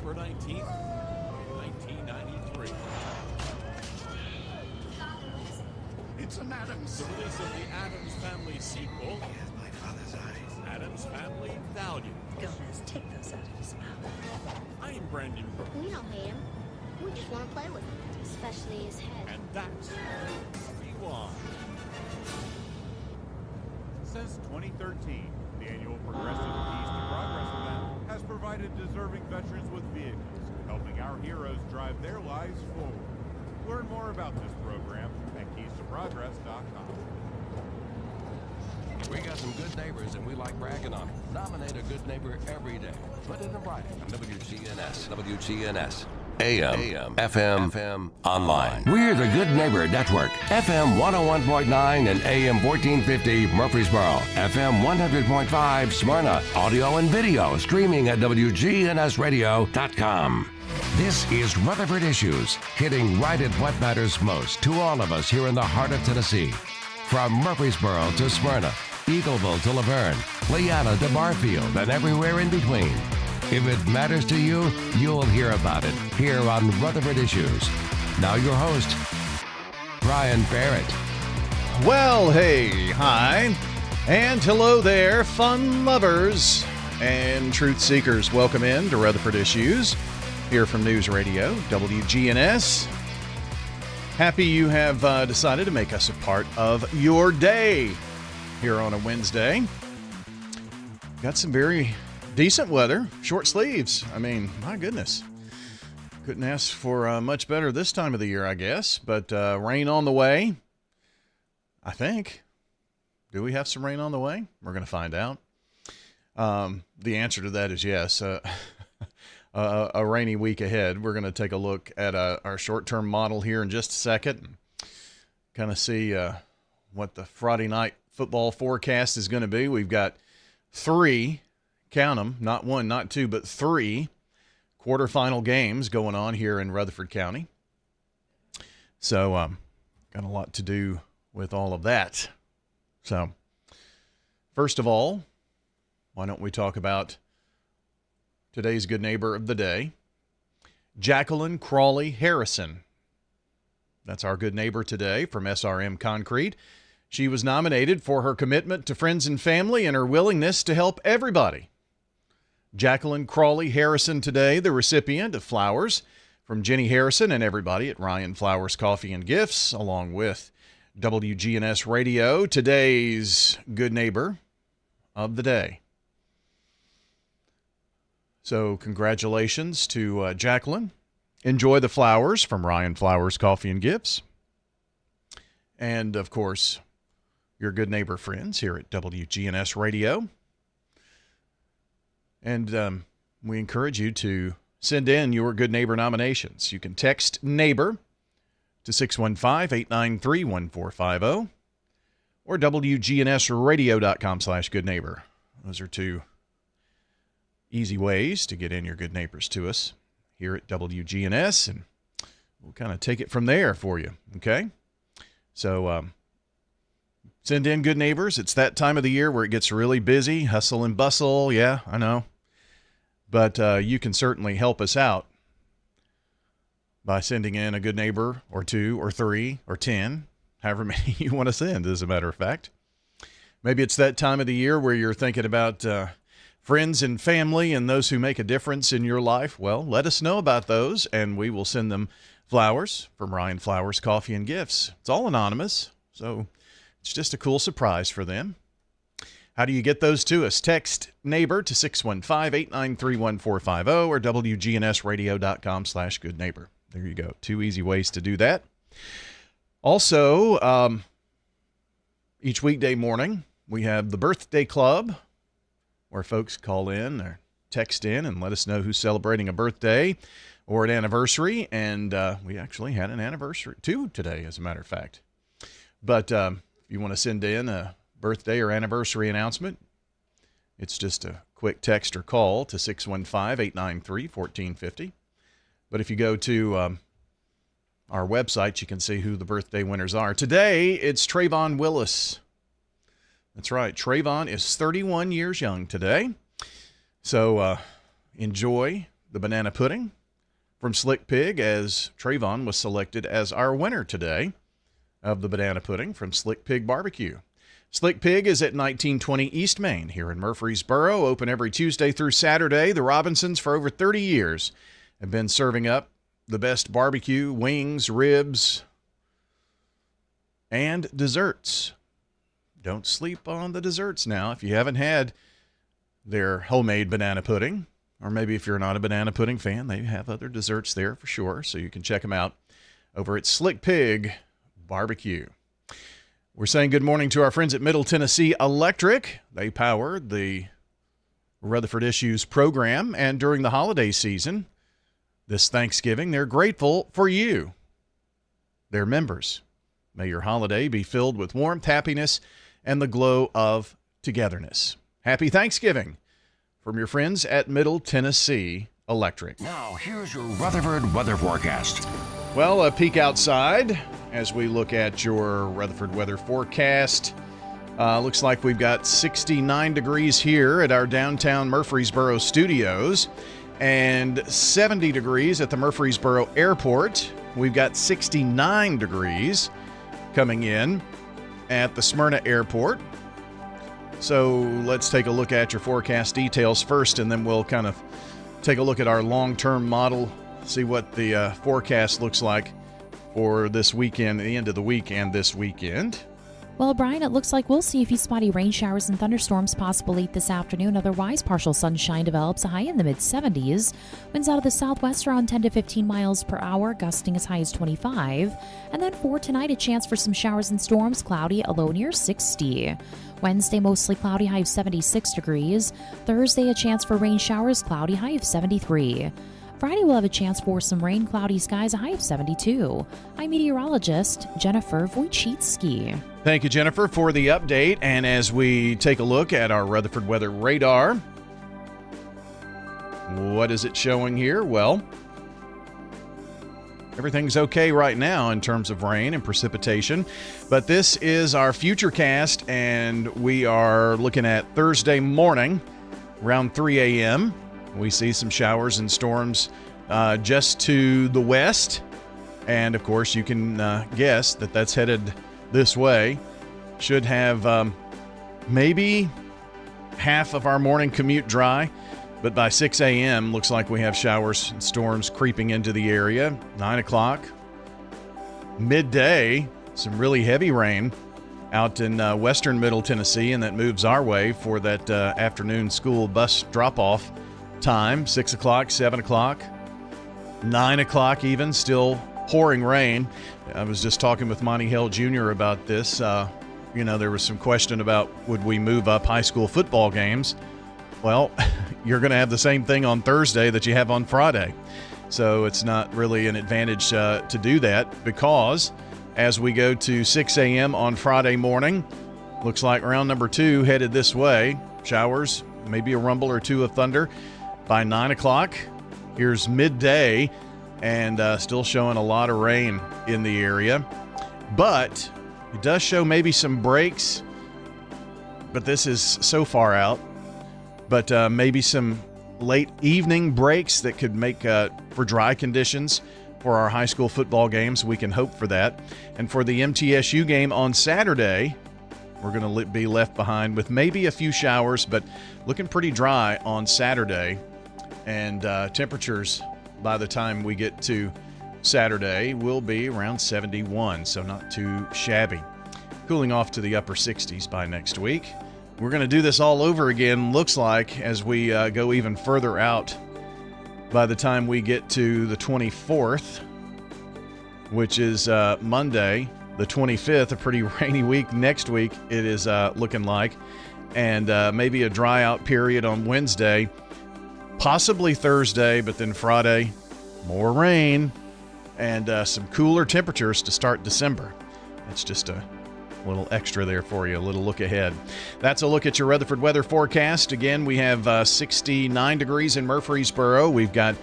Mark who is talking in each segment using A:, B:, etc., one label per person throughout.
A: November 19th, 1993.
B: It's an Addams.
A: The release of the Addams Family sequel.
B: He has my father's eyes.
A: Addams Family Values.
C: Gomez, take those out of his mouth.
A: I'm Brandon Burke.
D: We don't hate him. We just want to play with him. Especially his head.
A: And that's Rewind.
E: Since 2013, the annual Progressive Keys to Progress event has provided deserving veterans with vehicles, helping our heroes drive their lives forward. Learn more about this program at keystoprogress.com.
F: We got some good neighbors and we like bragging on them. Nominate a good neighbor every day. Put it in writing on WGNS. WGNS. AM, FM, online. We're the Good Neighbor Network. FM 101.9 and AM 1450 Murfreesboro. FM 100.5 Smyrna. Audio and video streaming at wgnsradio.com. This is Rutherford Issues, hitting right at what matters most to all of us here in the heart of Tennessee. From Murfreesboro to Smyrna, Eagleville to Laverne, Leanna to Barfield, and everywhere in between. If it matters to you, you'll hear about it here on Rutherford Issues. Now your host, Brian Barrett.
G: Well, hey, hi, and hello there, fun lovers and truth seekers. Welcome in to Rutherford Issues, here from News Radio, WGNS. Happy you have decided to make us a part of your day here on a Wednesday. Got some very decent weather, short sleeves. I mean, my goodness. Couldn't ask for much better this time of the year, I guess. But rain on the way, I think. Do we have some rain on the way? We're going to find out. The answer to that is yes. A rainy week ahead. We're going to take a look at our short-term model here in just a second and kind of see what the Friday night football forecast is going to be. We've got three, count them, not one, not two, but three quarterfinal games going on here in Rutherford County. So got a lot to do with all of that. So first of all, why don't we talk about today's good neighbor of the day, Jacqueline Crawley Harrison. That's our good neighbor today from SRM Concrete. She was nominated for her commitment to friends and family and her willingness to help everybody. Jacqueline Crawley Harrison today, the recipient of flowers from Jenny Harrison and everybody at Ryan Flowers Coffee and Gifts, along with WGNS Radio, today's good neighbor of the day. So congratulations to Jacqueline. Enjoy the flowers from Ryan Flowers Coffee and Gifts. And, of course, your good neighbor friends here at WGNS Radio. And we encourage you to send in your good neighbor nominations. You can text NEIGHBOR to 615-893-1450 or wgnsradio.com/goodneighbor. Those are two easy ways to get in your good neighbors to us here at WGNS, and we'll kind of take it from there for you, okay? So send in good neighbors. It's that time of the year where it gets really busy, hustle and bustle. Yeah, I know. But you can certainly help us out by sending in a good neighbor or two or three or 10, however many you want to send, as a matter of fact. Maybe it's that time of the year where you're thinking about friends and family and those who make a difference in your life. Well, let us know about those, and we will send them flowers from Ryan Flowers Coffee and Gifts. It's all anonymous, so it's just a cool surprise for them. How do you get those to us? Text NEIGHBOR to 615-893-1450 or wgnsradio.com/goodneighbor. There you go. Two easy ways to do that. Also, each weekday morning, we have the Birthday Club, where folks call in or text in and let us know who's celebrating a birthday or an anniversary. And we actually had an anniversary, too, today, as a matter of fact. But if you want to send in a birthday or anniversary announcement, it's just a quick text or call to 615-893-1450. But if you go to our website, you can see who the birthday winners are. Today, it's Trayvon Willis. That's right. Trayvon is 31 years young today. So enjoy the banana pudding from Slick Pig, as Trayvon was selected as our winner today of the banana pudding from Slick Pig Barbecue. Slick Pig is at 1920 East Main here in Murfreesboro, open every Tuesday through Saturday. The Robinsons, for over 30 years, have been serving up the best barbecue, wings, ribs, and desserts. Don't sleep on the desserts now if you haven't had their homemade banana pudding. Or maybe if you're not a banana pudding fan, they have other desserts there for sure. So you can check them out over at Slick Pig Barbecue. We're saying good morning to our friends at Middle Tennessee Electric. They power the Rutherford Issues program. And during the holiday season, this Thanksgiving, they're grateful for you, their members. May your holiday be filled with warmth, happiness, and the glow of togetherness. Happy Thanksgiving from your friends at Middle Tennessee Electric.
F: Now, here's your Rutherford weather forecast.
G: Well, a peek outside as we look at your Rutherford weather forecast. Looks like we've got 69 degrees here at our downtown Murfreesboro studios and 70 degrees at the Murfreesboro Airport. We've got 69 degrees coming in at the Smyrna Airport. So let's take a look at your forecast details first, and then we'll kind of take a look at our long-term model, see what the forecast looks like for this weekend, the end of the week and this weekend.
H: Well, Brian, it looks like we'll see a few spotty rain showers and thunderstorms possible late this afternoon. Otherwise, partial sunshine develops, a high in the mid-70s. Winds out of the southwest around 10 to 15 miles per hour, gusting as high as 25. And then for tonight, a chance for some showers and storms, cloudy, a low near 60. Wednesday, mostly cloudy, high of 76 degrees. Thursday, a chance for rain showers, cloudy, high of 73. Friday, we'll have a chance for some rain, cloudy skies, a high of 72. I'm meteorologist Jennifer Wojcicki.
G: Thank you, Jennifer, for the update. And as we take a look at our Rutherford weather radar, what is it showing here? Well, everything's okay right now in terms of rain and precipitation, but this is our futurecast, and we are looking at Thursday morning around 3 a.m. We see some showers and storms just to the west, and of course you can guess that that's headed this way. Should have maybe half of our morning commute dry, but by 6 a.m. looks like we have showers and storms creeping into the area. 9 o'clock, midday, some really heavy rain out in western Middle Tennessee, and that moves our way for that afternoon school bus drop-off time. 6 o'clock, 7 o'clock, 9 o'clock even, still pouring rain. I was just talking with Monty Hill Jr. about this. There was some question about would we move up high school football games. Well, you're going to have the same thing on Thursday that you have on Friday. So it's not really an advantage to do that, because as we go to 6 a.m. on Friday morning, looks like round number 2 headed this way. Showers, maybe a rumble or two of thunder. By 9 o'clock, here's midday, and still showing a lot of rain in the area. But it does show maybe some breaks, but this is so far out. But maybe some late evening breaks that could make for dry conditions for our high school football games. We can hope for that. And for the MTSU game on Saturday, we're going to be left behind with maybe a few showers, but looking pretty dry on Saturday. And temperatures by the time we get to Saturday will be around 71, so not too shabby. Cooling off to the upper 60s by next week. We're going to do this all over again, looks like, as we go even further out by the time we get to the 24th, which is Monday, the 25th, a pretty rainy week. Next week it is looking like, and maybe a dry out period on Wednesday, possibly Thursday, but then Friday, more rain and some cooler temperatures to start December. That's just a little extra there for you, a little look ahead. That's a look at your Rutherford weather forecast. Again, we have 69 degrees in Murfreesboro. We've got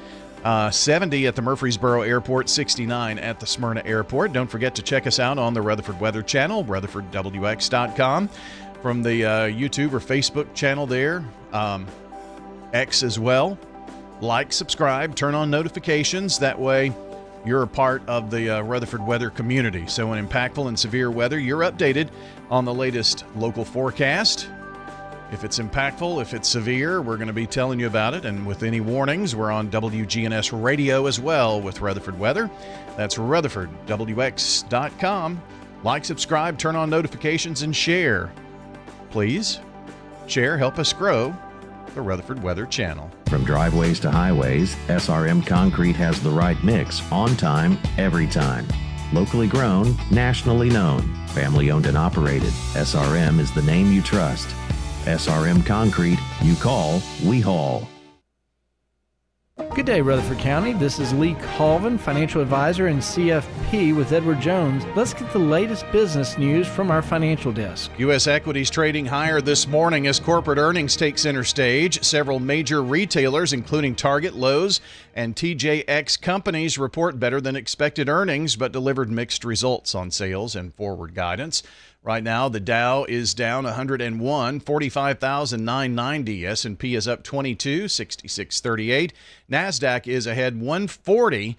G: 70 at the Murfreesboro Airport, 69 at the Smyrna Airport. Don't forget to check us out on the Rutherford Weather Channel, rutherfordwx.com, from the YouTube or Facebook channel there, X as well. like, subscribe, turn on notifications. That way you're a part of the Rutherford weather community. So in impactful and severe weather, you're updated on the latest local forecast. If it's impactful, if it's severe, we're going to be telling you about it. And with any warnings, we're on WGNS Radio as well with Rutherford weather. That's RutherfordWX.com. Like, subscribe, turn on notifications, and share. Please share, help us grow the Rutherford Weather Channel.
I: From driveways to highways, SRM Concrete has the right mix, on time, every time. Locally grown, nationally known, family owned and operated. SRM is the name you trust. SRM Concrete, you call, we haul.
J: Good day, Rutherford County. This is Lee Colvin, financial advisor and CFP with Edward Jones. Let's get the latest business news from our financial desk.
G: U.S. equities trading higher this morning as corporate earnings take center stage. Several major retailers, including Target, Lowe's, and TJX companies, report better than expected earnings but delivered mixed results on sales and forward guidance. Right now, the Dow is down 101, 45,990. S&P is up 22, 6638. NASDAQ is ahead 140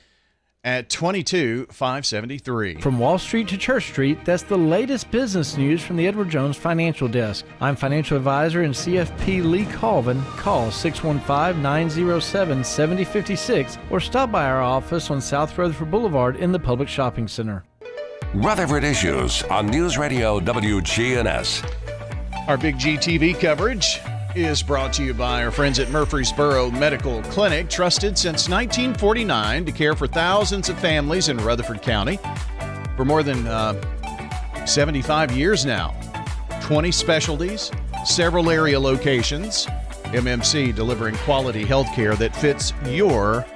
G: at 22,573.
J: From Wall Street to Church Street, that's the latest business news from the Edward Jones Financial Desk. I'm financial advisor and CFP Lee Colvin. Call 615-907-7056 or stop by our office on South Rutherford Boulevard in the Public Shopping Center.
F: Rutherford Issues on News Radio WGNS.
G: Our Big G TV coverage is brought to you by our friends at Murfreesboro Medical Clinic, trusted since 1949 to care for thousands of families in Rutherford County for more than 75 years now. 20 specialties, several area locations. MMC delivering quality health care that fits your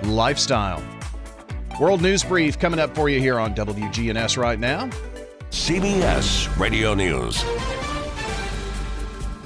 G: lifestyle. World News Brief coming up for you here on WGNS right now.
F: CBS Radio News.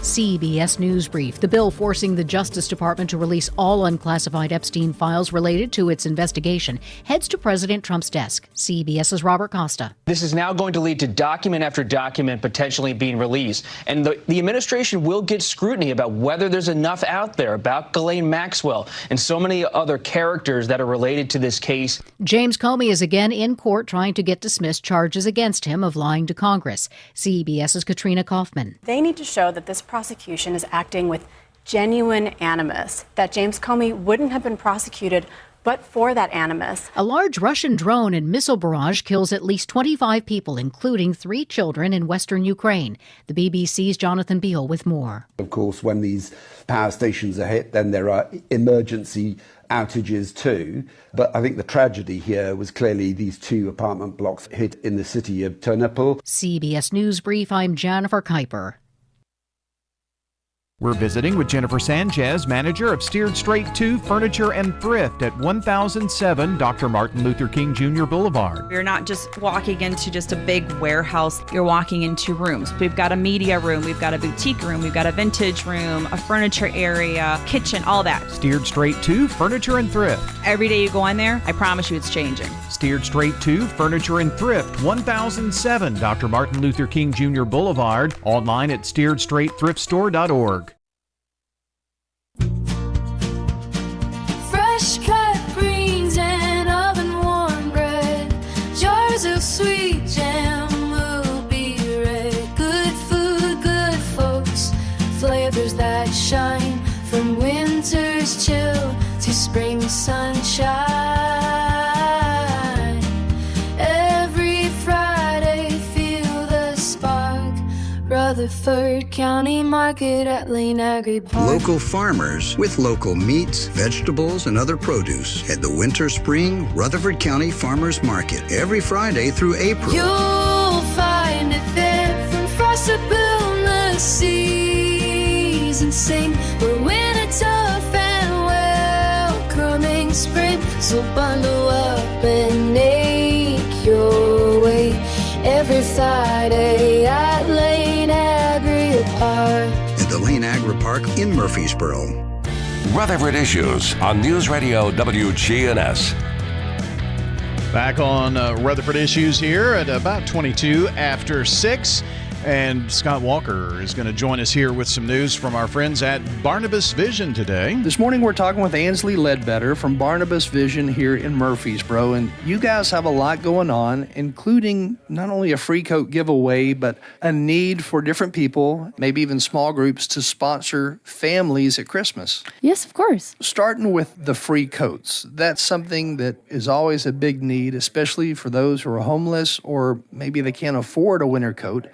K: CBS News Brief. The bill forcing the Justice Department to release all unclassified Epstein files related to its investigation heads to President Trump's desk. CBS's Robert Costa.
L: This is now going to lead to document after document potentially being released. And the administration will get scrutiny about whether there's enough out there about Ghislaine Maxwell and so many other characters that are related to this case.
K: James Comey is again in court trying to get dismissed charges against him of lying to Congress. CBS's Katrina Kaufman.
M: They need to show that this prosecution is acting with genuine animus, that James Comey wouldn't have been prosecuted but for that animus.
K: A large Russian drone and missile barrage kills at least 25 people, including 3 children in western Ukraine. The BBC's Jonathan Beale with more.
N: Of course, when these power stations are hit, then there are emergency outages too. But I think the tragedy here was clearly these 2 apartment blocks hit in the city of Ternopil.
K: CBS News Brief, I'm Jennifer Kuiper.
O: We're visiting with Jennifer Sanchez, manager of Steered Straight 2 Furniture and Thrift at 1007 Dr. Martin Luther King Jr. Boulevard.
P: You're not just walking into just a big warehouse. You're walking into rooms. We've got a media room. We've got a boutique room. We've got a vintage room, a furniture area, kitchen, all that.
O: Steered Straight 2 Furniture and Thrift.
P: Every day you go in there, I promise you it's changing.
O: Steered Straight 2 Furniture and Thrift, 1007 Dr. Martin Luther King Jr. Boulevard. Online at steeredstraightthriftstore.org.
Q: Fresh cut greens and oven warm bread, jars of sweet jam will be red. Good food, good folks, flavors that shine from winter's chill to spring sunshine. Every Friday feel the spark. Rutherford County Market at Lane Agri Park.
R: Local farmers with local meats, vegetables, and other produce at the Winter Spring Rutherford County Farmers Market every Friday through April.
Q: You'll find it there from frost to boundless seas and sing. We're winter tough and welcoming spring. So bundle up and make your way every Friday at Lane Agri Park.
R: At the Lane Agri Park in Murfreesboro.
F: Rutherford Issues on News Radio WGNS.
G: Back on Rutherford Issues here at about 22 after 6. And Scott Walker is going to join us here with some news from our friends at Barnabas Vision today.
J: This morning we're talking with Ansley Ledbetter from Barnabas Vision here in Murfreesboro. And you guys have a lot going on, including not only a free coat giveaway, but a need for different people, maybe even small groups, to sponsor families at Christmas.
S: Yes, of course.
J: Starting with the free coats. That's something that is always a big need, especially for those who are homeless or maybe they can't afford a winter coat.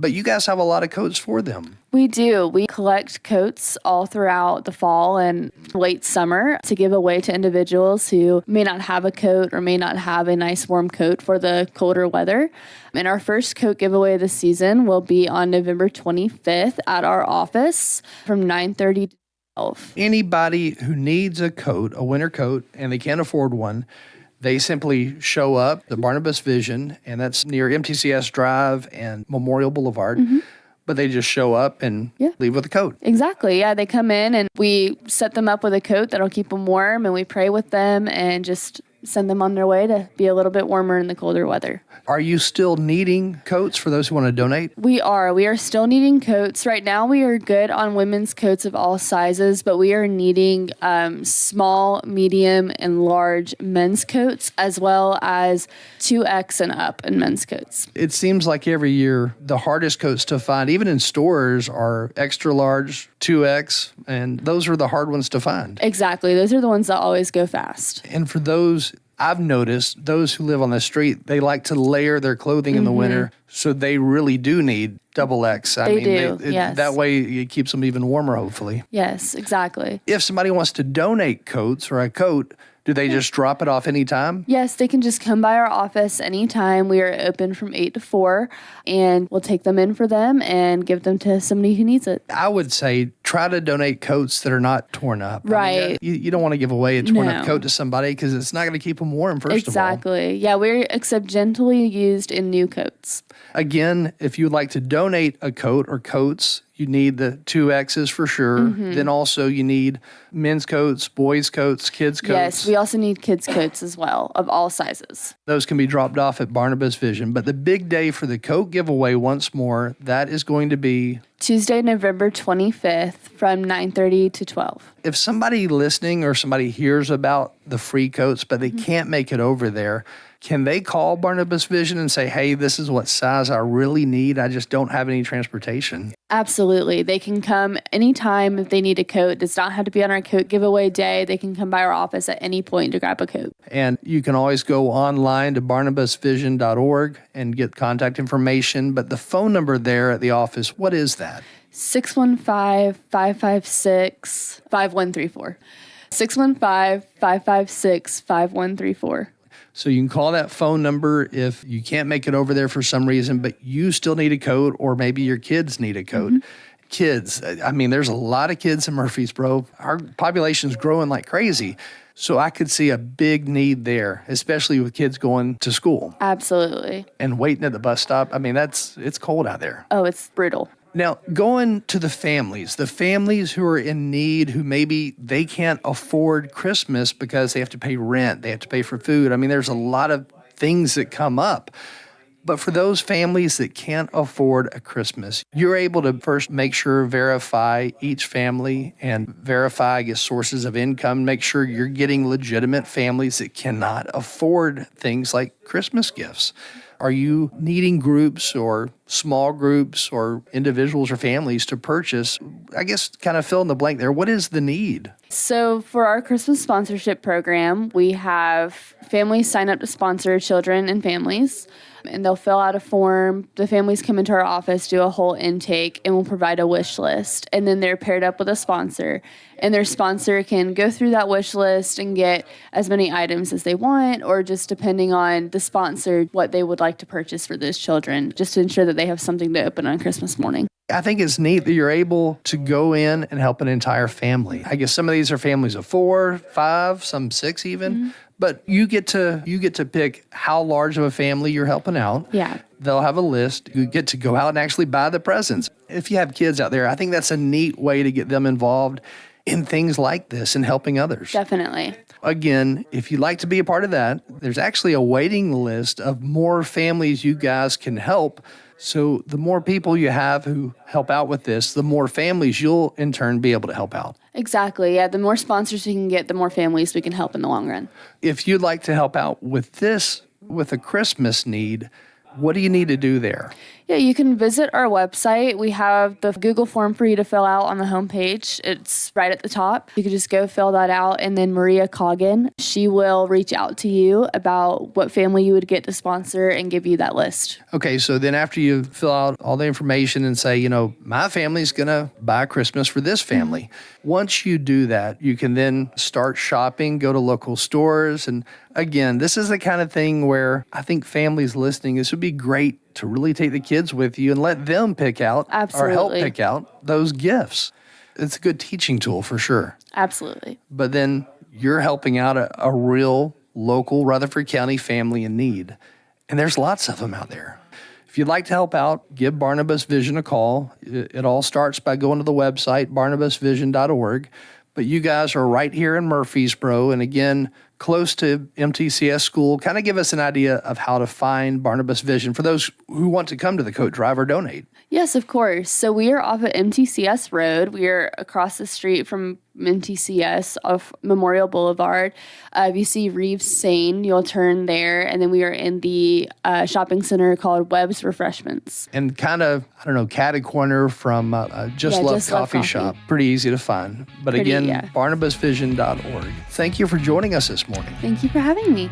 J: But you guys have a lot of coats for them.
S: We do. We collect coats all throughout the fall and late summer to give away to individuals who may not have a coat or may not have a nice warm coat for the colder weather. And our first coat giveaway of the season will be on November 25th at our office from 9:30 to 12.
J: Anybody who needs a coat, a winter coat, and they can't afford one, they simply show up, the Barnabas Vision, and that's near MTCS Drive and Memorial Boulevard.
S: Mm-hmm.
J: But they just show up and leave with a coat.
S: Exactly. Yeah, they come in and we set them up with a coat that'll keep them warm, and we pray with them and just send them on their way to be a little bit warmer in the colder weather.
J: Are you still needing coats for those who want to donate?
S: We are. We are still needing coats. Right now we are good on women's coats of all sizes, but we are needing small, medium, and large men's coats, as well as 2X and up in men's coats.
J: It seems like every year the hardest coats to find, even in stores, are extra large, 2X, and those are the hard ones to find.
S: Exactly. Those are the ones that always go fast.
J: And for those, I've noticed, those who live on the street, they like to layer their clothing in the winter, so they really do need double X.
S: They do, yes.
J: That way it keeps them even warmer, hopefully.
S: Yes, exactly.
J: If somebody wants to donate coats or a coat, do they just drop it off anytime?
S: Yes, they can just come by our office anytime. We are open from 8 to 4, and we'll take them in for them and give them to somebody who needs it.
J: I would say try to donate coats that are not torn up.
S: Right.
J: I mean, you don't want to give away a torn up coat to somebody because it's not going to keep them warm, first of all.
S: Exactly. Yeah, we accept gently used in new coats.
J: Again, if you'd like to donate a coat or coats, you need the 2Xs for sure.
S: Mm-hmm.
J: Then also you need men's coats, boys' coats, kids' coats.
S: Yes, we also need kids' coats as well, of all sizes.
J: Those can be dropped off at Barnabas Vision. But the big day for the coat giveaway, once more, that is going to be
S: Tuesday, November 25th from 9:30 to 12.
J: If somebody listening or somebody hears about the free coats, but they can't make it over there, can they call Barnabas Vision and say, hey, this is what size I really need. I just don't have any transportation?
S: Absolutely. They can come anytime if they need a coat. It does not have to be on our coat giveaway day. They can come by our office at any point to grab a coat.
J: And you can always go online to barnabasvision.org and get contact information. But the phone number there at the office, what is that?
S: 615-556-5134. 615-556-5134.
J: So you can call that phone number if you can't make it over there for some reason, but you still need a coat, or maybe your kids need a coat. Mm-hmm. Kids, I mean, there's a lot of kids in Murfreesboro. Our population's growing like crazy. So I could see a big need there, especially with kids going to school.
S: Absolutely.
J: And waiting at the bus stop. I mean, it's cold out there.
S: Oh, it's brutal.
J: Now, going to the families who are in need, who maybe they can't afford Christmas because they have to pay rent, they have to pay for food. I mean, there's a lot of things that come up. But for those families that can't afford a Christmas, you're able to first make sure, verify each family and verify, I guess, sources of income, make sure you're getting legitimate families that cannot afford things like Christmas gifts. Are you needing groups or small groups or individuals or families to purchase? I guess kind of fill in the blank there. What is the need?
S: So for our Christmas sponsorship program, we have families sign up to sponsor children and families, and they'll fill out a form. The families come into our office, do a whole intake, and we'll provide a wish list. And then they're paired up with a sponsor, and their sponsor can go through that wish list and get as many items as they want, or just depending on the sponsor, what they would like to purchase for those children, just to ensure that they have something to open on Christmas morning.
J: I think it's neat that you're able to go in and help an entire family. I guess some of these are families of 4, 5, some 6 even. Mm-hmm. But you get to pick how large of a family you're helping out.
S: Yeah.
J: They'll have a list. You get to go out and actually buy the presents. If you have kids out there, I think that's a neat way to get them involved in things like this and helping others.
S: Definitely.
J: Again, if you'd like to be a part of that, there's actually a waiting list of more families you guys can help So the more people you have who help out with this, the more families you'll in turn be able to help out.
S: Exactly. Yeah, the more sponsors we can get, the more families we can help in the long run.
J: If you'd like to help out with this, with a Christmas need, what do you need to do there?
S: Yeah, you can visit our website. We have the Google form for you to fill out on the homepage. It's right at the top. You can just go fill that out. And then Maria Coggin, she will reach out to you about what family you would get to sponsor and give you that list.
J: Okay, so then after you fill out all the information and say, you know, my family's going to buy Christmas for this family. Once you do that, you can then start shopping, go to local stores. And again, this is the kind of thing where I think families listening, this would be great to really take the kids with you and let them pick out or help pick out those gifts. It's a good teaching tool for sure.
S: Absolutely.
J: But then you're helping out a real local Rutherford County family in need. And there's lots of them out there. If you'd like to help out, give Barnabas Vision a call. It all starts by going to the website, barnabasvision.org. But you guys are right here in Murfreesboro, and again, close to MTCS school. Kind of give us an idea of how to find Barnabas Vision for those who want to come to the coat drive or donate.
S: Yes, of course. So we are off at MTCS Road. We are across the street from MTCS off Memorial Boulevard. If you see Reeves Sane, you'll turn there. And then we are in the shopping center called Webb's Refreshments.
J: And kind of, I don't know, catty corner from Just Love Coffee Shop. Pretty easy to find. But again, barnabasvision.org. Thank you for joining us this morning.
S: Thank you for having me.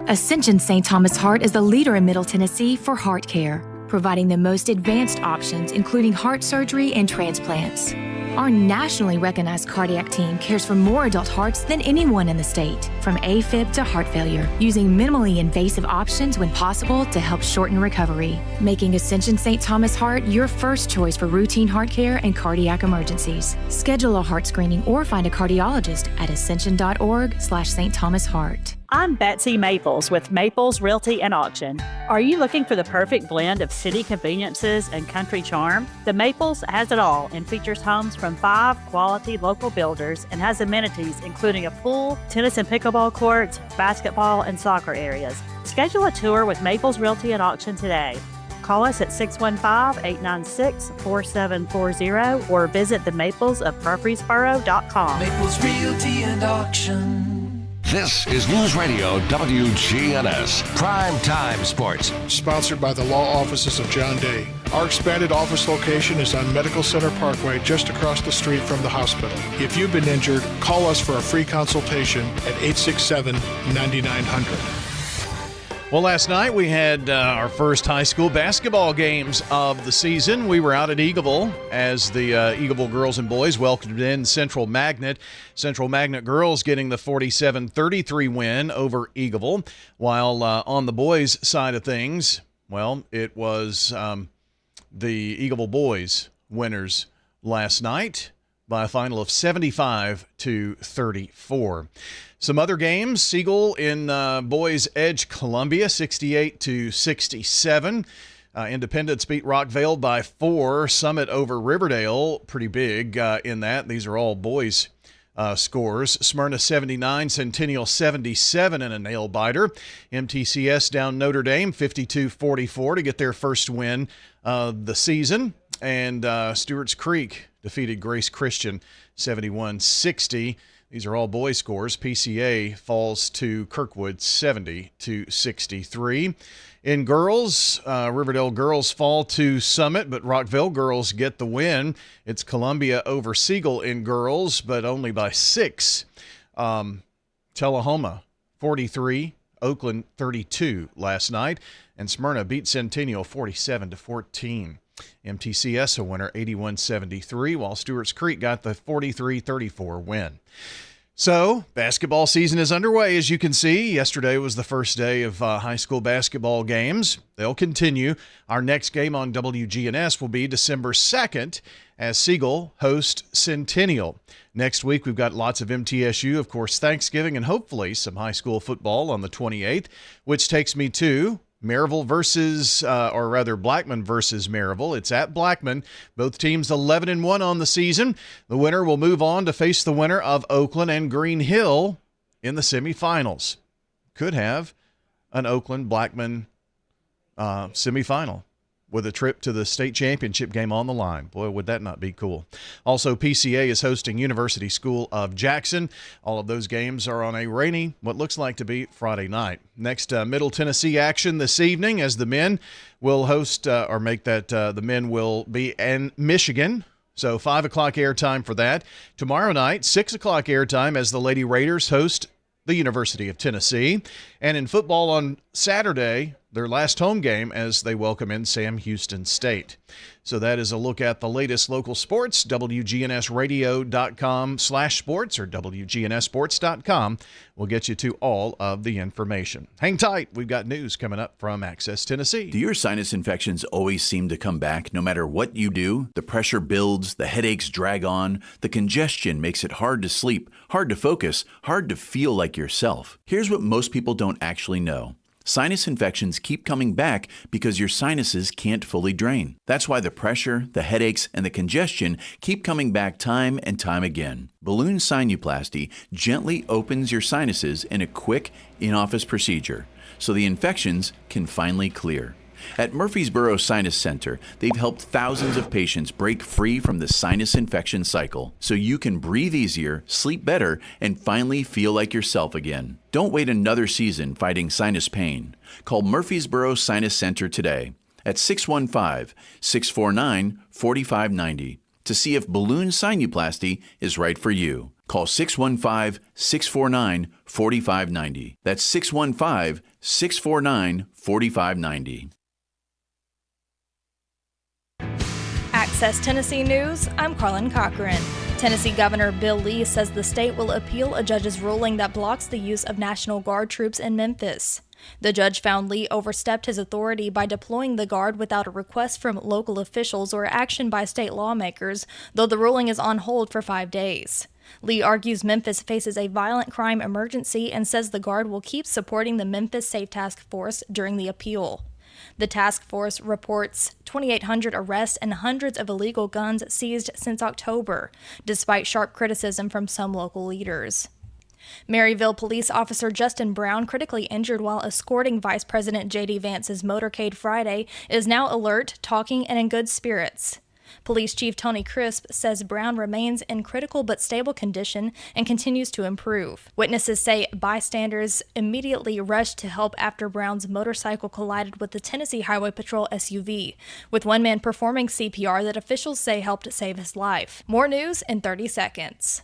T: Ascension St. Thomas Heart is the leader in Middle Tennessee for heart care, providing the most advanced options, including heart surgery and transplants. Our nationally recognized cardiac team cares for more adult hearts than anyone in the state, from AFib to heart failure, using minimally invasive options when possible to help shorten recovery, making Ascension St. Thomas Heart your first choice for routine heart care and cardiac emergencies. Schedule a heart screening or find a cardiologist at ascension.org/St. Thomas Heart.
U: I'm Betsy Maples with Maples Realty and Auction. Are you looking for the perfect blend of city conveniences and country charm? The Maples has it all and features homes from 5 quality local builders and has amenities including a pool, tennis and pickleball courts, basketball, and soccer areas. Schedule a tour with Maples Realty and Auction today. Call us at 615-896-4740 or visit the Maples of Murfreesboro.com.
V: Maples Realty and Auction.
F: This is News Radio WGNS Prime Time Sports.
W: Sponsored by the law offices of John Day. Our expanded office location is on Medical Center Parkway, just across the street from the hospital. If you've been injured, call us for a free consultation at 867-9900.
G: Well, last night we had our first high school basketball games of the season. We were out at Eagleville as the Eagleville girls and boys welcomed in Central Magnet. Central Magnet girls getting the 47-33 win over Eagleville, while on the boys' side of things, well, it was the Eagleville boys winners last night by a final of 75-34. Some other games, Siegel in boys edge Columbia 68-67. Independence beat Rockvale by 4. Summit over Riverdale, pretty big in that. These are all boys scores. Smyrna 79, Centennial 77 in a nail-biter. MTCS down Notre Dame 52-44 to get their first win of the season. And Stewart's Creek defeated Grace Christian 71-60. These are all boys scores. PCA falls to Kirkwood 70-63. In girls, Riverdale girls fall to Summit, but Rockville girls get the win. It's Columbia over Siegel in girls, but only by 6. Tullahoma 43, Oakland 32 last night, and Smyrna beat Centennial 47-14. MTCS a winner 81-73, while Stewart's Creek got the 43-34 win. So, basketball season is underway, as you can see. Yesterday was the first day of high school basketball games. They'll continue. Our next game on WGNS will be December 2nd as Siegel host Centennial. Next week, we've got lots of MTSU, of course, Thanksgiving, and hopefully some high school football on the 28th, which takes me to Maryville versus, or rather Blackman versus Maryville. It's at Blackman. Both teams 11-1 on the season. The winner will move on to face the winner of Oakland and Green Hill in the semifinals. could have an Oakland-Blackman semifinal with a trip to the state championship game on the line. Boy, would that not be cool. Also, PCA is hosting University School of Jackson. All of those games are on a rainy, what looks like to be Friday night. Next, Middle Tennessee action this evening as the men will host, the men will be in Michigan. So 5 o'clock airtime for that. Tomorrow night, 6 o'clock airtime as the Lady Raiders host the University of Tennessee. And in football on Saturday, their last home game as they welcome in Sam Houston State. So that is a look at the latest local sports, wgnsradio.com/sports or wgnssports.com will get you to all of the information. Hang tight. We've got news coming up from Access Tennessee.
B: Do your sinus infections always seem to come back no matter what you do? The pressure builds, the headaches drag on, the congestion makes it hard to sleep, hard to focus, hard to feel like yourself. Here's what most people don't actually know. Sinus infections keep coming back because your sinuses can't fully drain. That's why the pressure, the headaches, and the congestion keep coming back time and time again. Balloon sinuplasty gently opens your sinuses in a quick, in-office procedure so the infections can finally clear. At Murfreesboro Sinus Center, they've helped thousands of patients break free from the sinus infection cycle so you can breathe easier, sleep better, and finally feel like yourself again. Don't wait another season fighting sinus pain. Call Murfreesboro Sinus Center today at 615-649-4590 to see if balloon sinuplasty is right for you. Call 615-649-4590. That's 615-649-4590.
C: Access Tennessee News, I'm Carlin Cochran. Tennessee Governor Bill Lee says the state will appeal a judge's ruling that blocks the use of National Guard troops in Memphis. The judge found Lee overstepped his authority by deploying the Guard without a request from local officials or action by state lawmakers, though the ruling is on hold for 5 days. Lee argues Memphis faces a violent crime emergency and says the Guard will keep supporting the Memphis Safe Task Force during the appeal. The task force reports 2,800 arrests and hundreds of illegal guns seized since October, despite sharp criticism from some local leaders. Maryville police officer Justin Brown, critically injured while escorting Vice President J.D. Vance's motorcade Friday, is now alert, talking, and in good spirits. Police Chief Tony Crisp says Brown remains in critical but stable condition and continues to improve. Witnesses say bystanders immediately rushed to help after Brown's motorcycle collided with the Tennessee Highway Patrol SUV, with one man performing CPR that officials say helped save his life. More news in 30 seconds.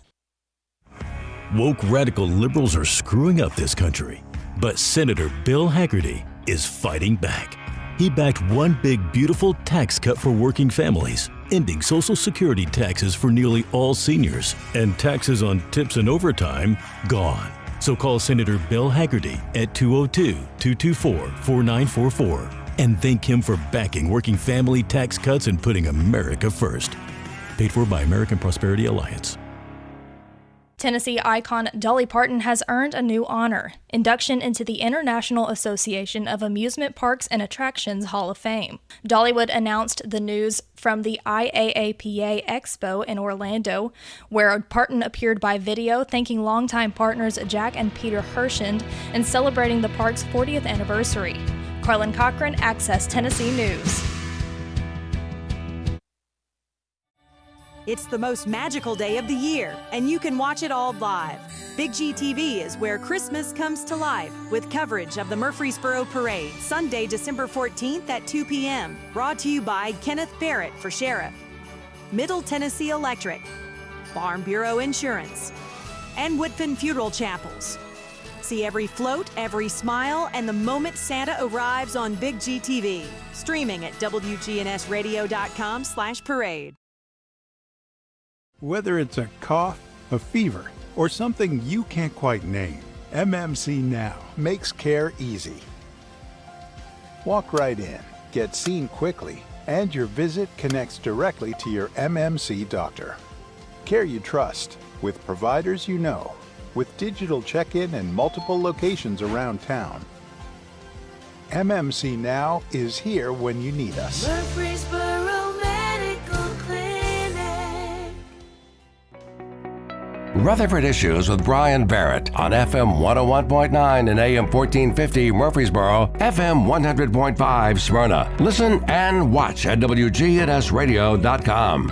D: Woke radical liberals are screwing up this country, but Senator Bill Hagerty is fighting back. He backed one big, beautiful tax cut for working families, ending Social Security taxes for nearly all seniors, and taxes on tips and overtime gone. So call Senator Bill Hagerty at 202-224-4944 and thank him for backing working family tax cuts and putting America first. Paid for by American Prosperity Alliance.
C: Tennessee icon Dolly Parton has earned a new honor, induction into the International Association of Amusement Parks and Attractions Hall of Fame. Dollywood announced the news from the IAAPA Expo in Orlando, where Parton appeared by video thanking longtime partners Jack and Peter Hershend and celebrating the park's 40th anniversary. Carlin Cochran, Access Tennessee News.
X: It's the most magical day of the year, and you can watch it all live. Big G TV is where Christmas comes to life with coverage of the Murfreesboro Parade, Sunday, December 14th at 2 p.m. Brought to you by Kenneth Barrett for Sheriff, Middle Tennessee Electric, Farm Bureau Insurance, and Woodfin Funeral Chapels. See every float, every smile, and the moment Santa arrives on Big G TV. Streaming at wgnsradio.com/parade.
Y: Whether it's a cough, a fever, or something you can't quite name, MMC Now makes care easy. Walk right in, get seen quickly, and your visit connects directly to your MMC doctor. Care you trust, with providers you know, with digital check-in and multiple locations around town. MMC Now is here when you need us.
Q: Murfreesboro Medical Clinic.
F: Rutherford Issues with Brian Barrett on FM 101.9 and AM 1450 Murfreesboro, FM 100.5 Smyrna. Listen and watch at wgnsradio.com.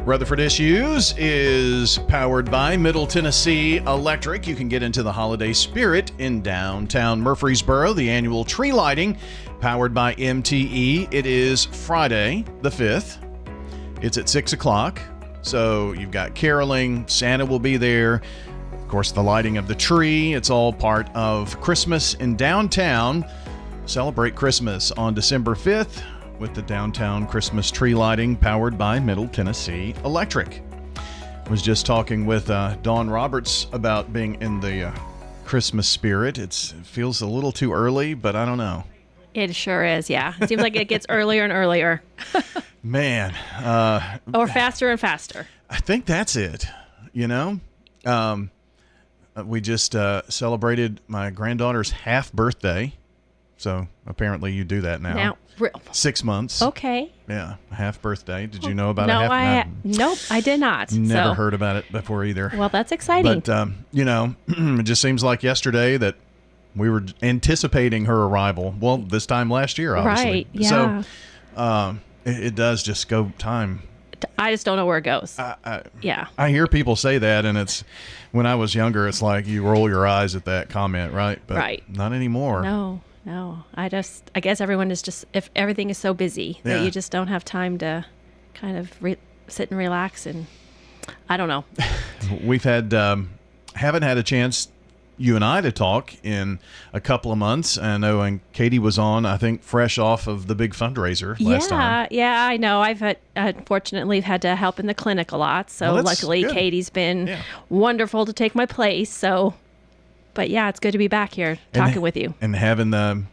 G: Rutherford Issues is powered by Middle Tennessee Electric. You can get into the holiday spirit in downtown Murfreesboro. The annual tree lighting powered by MTE. It is Friday the 5th. It's at 6 o'clock. So you've got caroling, Santa will be there, of course the lighting of the tree. It's all part of Christmas in downtown. Celebrate Christmas on December 5th with the downtown Christmas tree lighting powered by Middle Tennessee Electric. Was just talking with Dawn Roberts about being in the Christmas spirit. It feels a little too early, but I don't know.
A: It sure is, yeah. It seems like it gets earlier and earlier.
G: Man.
A: Or faster and faster.
G: I think that's it, you know? We just celebrated my granddaughter's half birthday. So apparently you do that now. 6 months.
A: Okay.
G: Yeah, half birthday. Did you know about a half?
A: Nope, I did not.
G: Never heard about it before either.
A: Well, that's exciting.
G: But, you know, it just seems like yesterday that we were anticipating her arrival. Well, this time last year, obviously.
A: Right, yeah.
G: So it does just go time.
A: I just don't know where it goes. Yeah.
G: I hear people say that, and it's when I was younger, it's like you roll your eyes at that comment, right? But
A: right.
G: Not anymore.
A: No. I guess everyone is just, if everything is so busy that you just don't have time to kind of sit and relax, and I don't know.
G: We've haven't had a chance, you and I, to talk in a couple of months. I know, and Katie was on, I think, fresh off of the big fundraiser last time.
A: Yeah, I know. Unfortunately, had to help in the clinic a lot. So luckily, good. Katie's been wonderful to take my place. So, but yeah, it's good to be back here talking with you. And having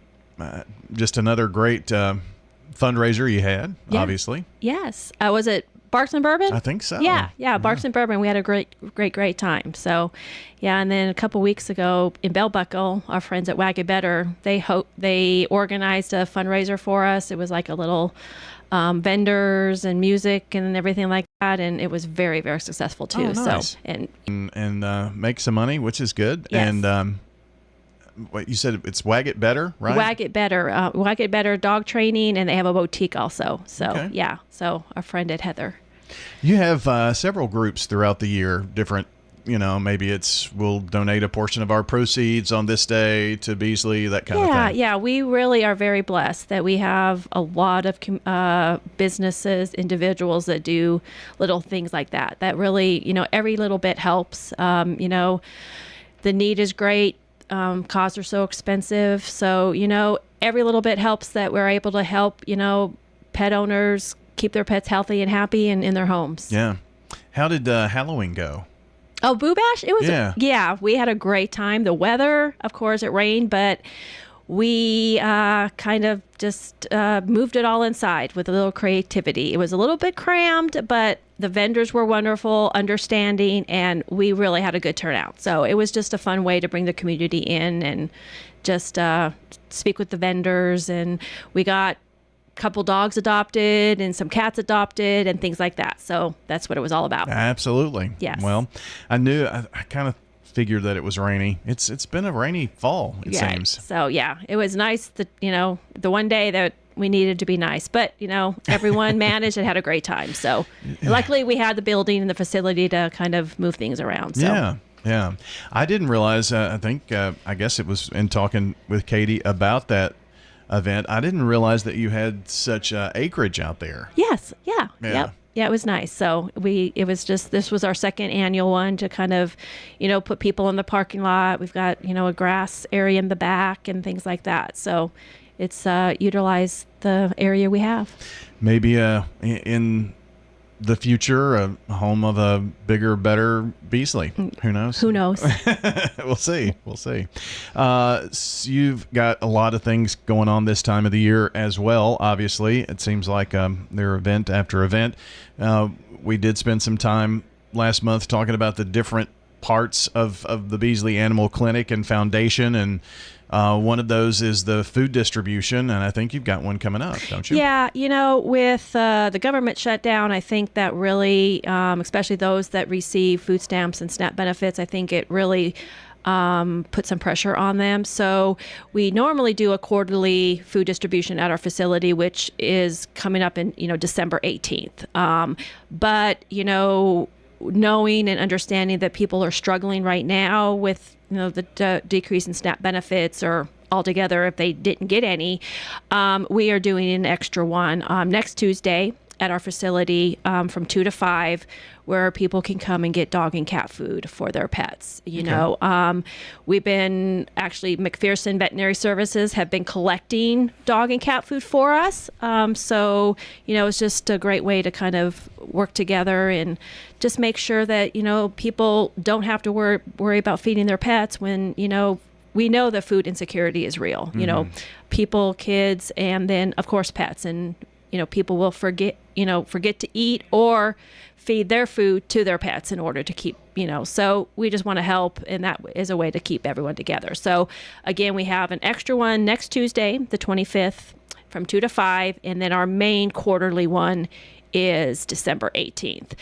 G: just another great fundraiser you had, obviously.
A: Yes. Was it Barks and Bourbon?
G: I think so.
A: Yeah, Barks and Bourbon. We had a great time. So, yeah, and then a couple weeks ago in Bell Buckle, our friends at Wag It Better, they organized a fundraiser for us. It was like a little vendors and music and everything like that, and it was very, very successful too.
G: Oh, nice.
A: So
G: and make some money, which is good.
A: Yes.
G: And what you said, it's Wag It Better, right?
A: Wag It Better dog training, and they have a boutique also. So yeah, so our friend at Heather.
G: You have several groups throughout the year, different. You know, maybe we'll donate a portion of our proceeds on this day to Beesley, that kind of thing.
A: Yeah, we really are very blessed that we have a lot of businesses, individuals that do little things like that. That really, every little bit helps. The need is great. Costs are so expensive. So, every little bit helps that we're able to help, pet owners keep their pets healthy and happy and in their homes.
G: Yeah. How did Halloween go?
A: Oh, Boo Bash? It was, we had a great time. The weather, of course, it rained, but we kind of just moved it all inside with a little creativity. It was a little bit crammed, but the vendors were wonderful, understanding, and we really had a good turnout. So it was just a fun way to bring the community in and just speak with the vendors. And we got couple dogs adopted and some cats adopted and things like that. So that's what it was all about.
G: Absolutely.
A: Yes.
G: Well, I kind of figured that it was rainy. It's been a rainy fall, it seems.
A: So yeah, it was nice that, the one day that we needed to be nice, but everyone managed and had a great time. So luckily we had the building and the facility to kind of move things around. So.
G: Yeah. I didn't realize, I guess it was in talking with Katie about that event, I didn't realize that you had such acreage out there.
A: Yes. Yeah. Yep. Yeah, it was nice. So this was our second annual one to kind of, put people in the parking lot. We've got, a grass area in the back and things like that. So it's utilize the area we have.
G: Maybe in the future, a home of a bigger, better Beesley. Who knows?
A: Who knows?
G: We'll see. You've got a lot of things going on this time of the year as well, obviously. It seems like they're event after event. We did spend some time last month talking about the different
O: parts of the Beesley Animal Clinic and Foundation, and one of those is the food distribution, and I think you've got one coming up, don't you?
A: Yeah, with the government shutdown, I think that really, especially those that receive food stamps and SNAP benefits, I think it really put some pressure on them. So we normally do a quarterly food distribution at our facility, which is coming up in, December 18th. But, knowing and understanding that people are struggling right now with, the decrease in SNAP benefits or altogether if they didn't get any, we are doing an extra one next Tuesday at our facility from 2 to 5, where people can come and get dog and cat food for their pets. We've been actually, McPherson Veterinary Services have been collecting dog and cat food for us. So, it's just a great way to kind of work together and just make sure that, people don't have to worry about feeding their pets when, we know that food insecurity is real. People, kids, and then of course pets, and people will forget to eat or feed their food to their pets in order to keep, so we just want to help, and that is a way to keep everyone together. So again, we have an extra one next Tuesday, the 25th, from 2 to 5, and then our main quarterly one is December 18th.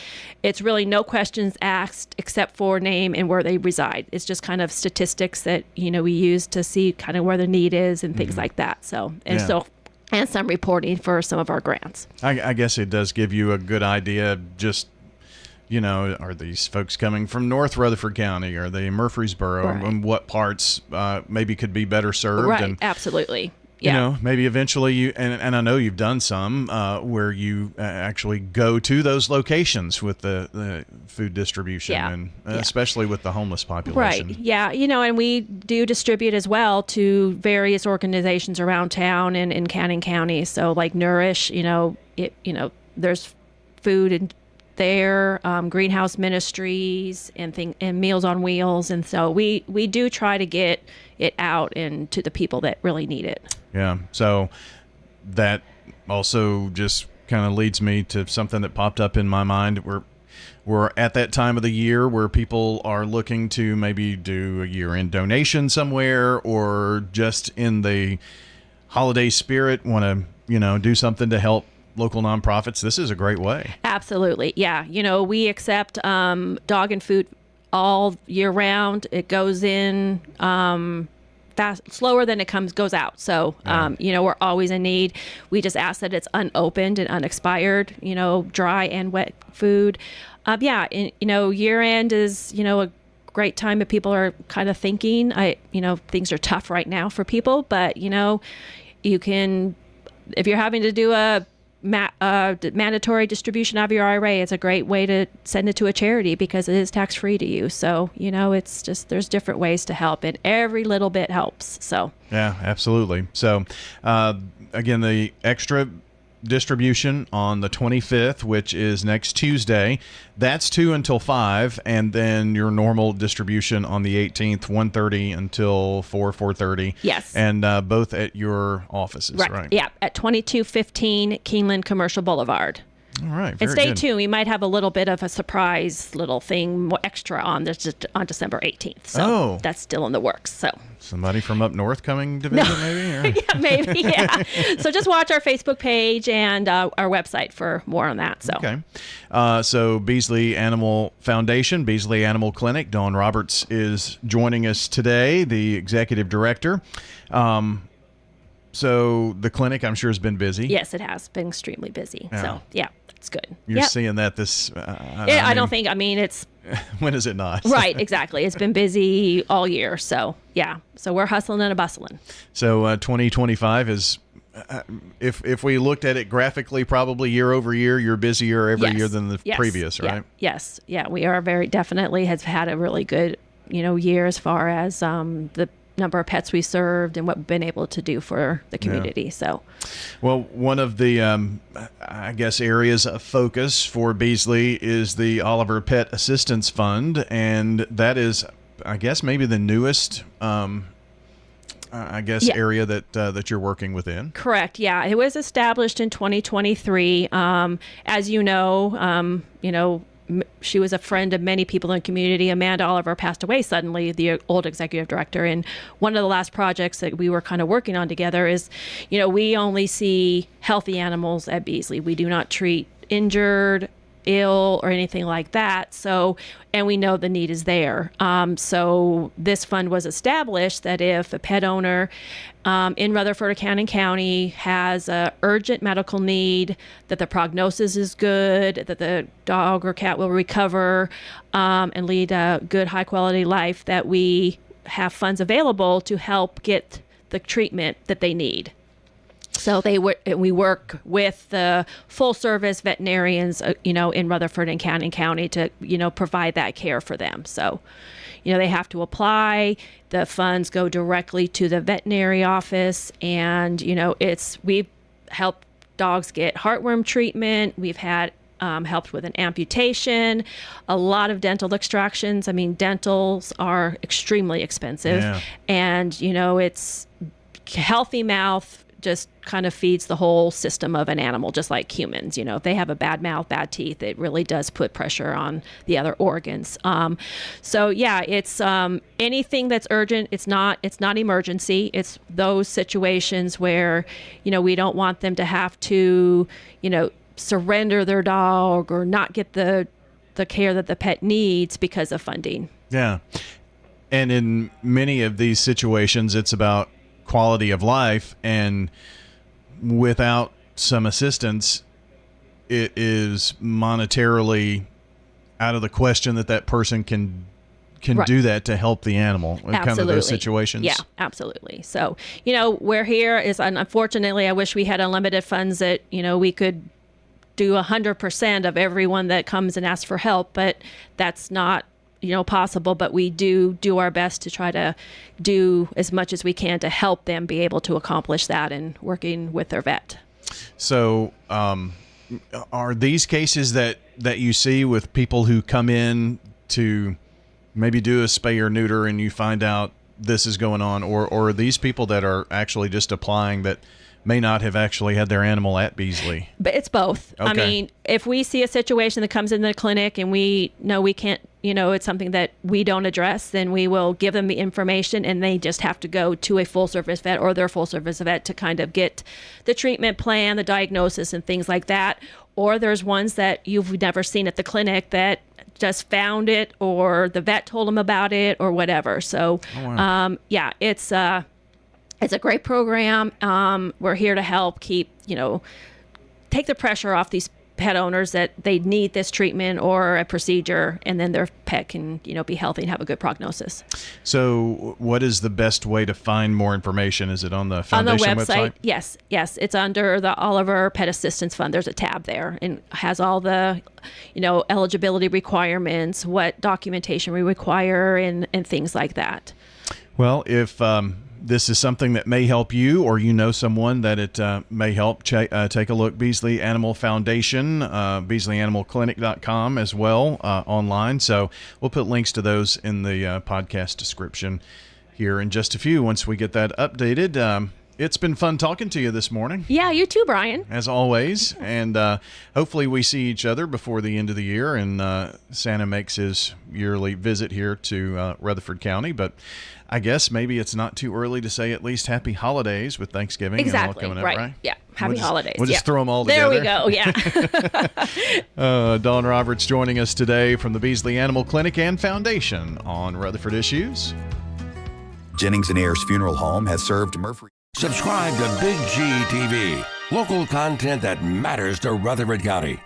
A: It's really no questions asked except for name and where they reside. It's just kind of statistics that, we use to see kind of where the need is and things like that. So, and some reporting for some of our grants.
O: I guess it does give you a good idea, just, are these folks coming from North Rutherford County? Are they Murfreesboro?
A: Right.
O: And what parts maybe could be better served?
A: Right,
O: and,
A: absolutely. Yeah.
O: Maybe eventually you, and I know you've done some where you actually go to those locations with the food distribution, and especially with the homeless population.
A: Right. Yeah. And we do distribute as well to various organizations around town and in Cannon County. So like Nourish, there's food in there, Greenhouse Ministries and Meals on Wheels. And so we do try to get it out and to the people that really need it.
O: Yeah. So that also just kind of leads me to something that popped up in my mind. We're at that time of the year where people are looking to maybe do a year-end donation somewhere, or just in the holiday spirit want to, do something to help local nonprofits. This is a great way.
A: Absolutely. Yeah. We accept dog and food all year round. It goes in slower than it goes out. So, we're always in need. We just ask that it's unopened and unexpired, dry and wet food. Year end is, a great time that people are kind of thinking, things are tough right now for people, but, you can, if you're having to do a mandatory distribution of your IRA, it's a great way to send it to a charity because it is tax-free to you. So, it's just, there's different ways to help, and every little bit helps. So,
O: yeah, absolutely. So, again, the extra distribution on the 25th, which is next Tuesday, that's 2 until 5, and then your normal distribution on the 18th, 1:30 until 4:30.
A: Yes.
O: And both at your offices, right?
A: Yeah, at 2215 Keeneland Commercial Boulevard.
O: All right.
A: And stay tuned. We might have a little bit of a surprise little thing extra on December 18th. So that's still in the works. So
O: somebody from up north coming to visit, maybe? Or?
A: Yeah, maybe. Yeah. So just watch our Facebook page and our website for more on that. So
O: okay. So Beesley Animal Foundation, Beesley Animal Clinic. Dawn Roberts is joining us today, the executive director. So the clinic, I'm sure, has been busy.
A: Yes, it has been extremely busy.
O: Yeah.
A: So yeah, it's good.
O: You're seeing that this.
A: It's.
O: When is it not?
A: Right, exactly. It's been busy all year. So yeah, so we're hustling and bustling.
O: So 2025 is. If we looked at it graphically, probably year over year, you're busier every year than the previous, right?
A: Yes. Yeah, we are very definitely has had a really good, year as far as the number of pets we served and what we've been able to do for the community. Yeah. So,
O: well, one of the, I guess, areas of focus for Beesley is the Oliver Pet Assistance Fund, and that is, I guess, maybe the newest area that you're working within.
A: Correct. Yeah, it was established in 2023. As she was a friend of many people in the community. Amanda Oliver passed away suddenly, the old executive director. And one of the last projects that we were kind of working on together is, we only see healthy animals at Beesley. We do not treat injured, ill, or anything like that. So, and we know the need is there. So this fund was established that if a pet owner in Rutherford County has a urgent medical need, that the prognosis is good, that the dog or cat will recover and lead a good, high quality life, that we have funds available to help get the treatment that they need. So we work with the full service veterinarians, in Rutherford and County to, provide that care for them. So, they have to apply. The funds go directly to the veterinary office, and we've helped dogs get heartworm treatment. We've had helped with an amputation, a lot of dental extractions. I mean, dentals are extremely expensive, and it's healthy mouth just kind of feeds the whole system of an animal, just like humans. If they have a bad mouth, bad teeth, it really does put pressure on the other organs. It's anything that's urgent. It's not emergency. It's those situations where, we don't want them to have to, surrender their dog or not get the care that the pet needs because of funding.
O: Yeah. And in many of these situations, it's about quality of life, and without some assistance, it is monetarily out of the question that person can do that to help the animal in kind of those situations.
A: Yeah, absolutely. So, we're here is, unfortunately, I wish we had unlimited funds that, we could do 100% of everyone that comes and asks for help, but that's not possible. But we do our best to try to do as much as we can to help them be able to accomplish that and working with their vet.
O: So are these cases that you see with people who come in to maybe do a spay or neuter and you find out this is going on, or are these people that are actually just applying that may not have actually had their animal at Beesley?
A: But it's both. Okay. I mean, if we see a situation that comes in the clinic and we know we can't, it's something that we don't address, then we will give them the information and they just have to go to a full service vet or their full service vet to kind of get the treatment plan, the diagnosis, and things like that. Or there's ones that you've never seen at the clinic that just found it, or the vet told them about it, or whatever. So, it's a great program. We're here to help keep, take the pressure off these pet owners that they need this treatment or a procedure, and then their pet can, be healthy and have a good prognosis.
O: So what is the best way to find more information? Is it on the foundation website?
A: Yes. It's under the Oliver Pet Assistance Fund. There's a tab there and has all the, eligibility requirements, what documentation we require, and things like that.
O: Well, if this is something that may help you, or someone that it may help, take a look. Beesley Animal Foundation, BeasleyAnimalClinic.com as well online. So we'll put links to those in the podcast description here in just a few once we get that updated. It's been fun talking to you this morning.
A: Yeah, you too, Brian.
O: As always. And hopefully we see each other before the end of the year and Santa makes his yearly visit here to Rutherford County. But I guess maybe it's not too early to say at least happy holidays with Thanksgiving and all coming up, right?
A: Yeah, happy holidays.
O: We'll just throw them all together.
A: There we go, yeah.
O: Dawn Roberts joining us today from the Beesley Animal Clinic and Foundation on Rutherford Issues.
E: Jennings and Ayers Funeral Home has served Murphy.
F: Subscribe to Big G TV, local content that matters to Rutherford County.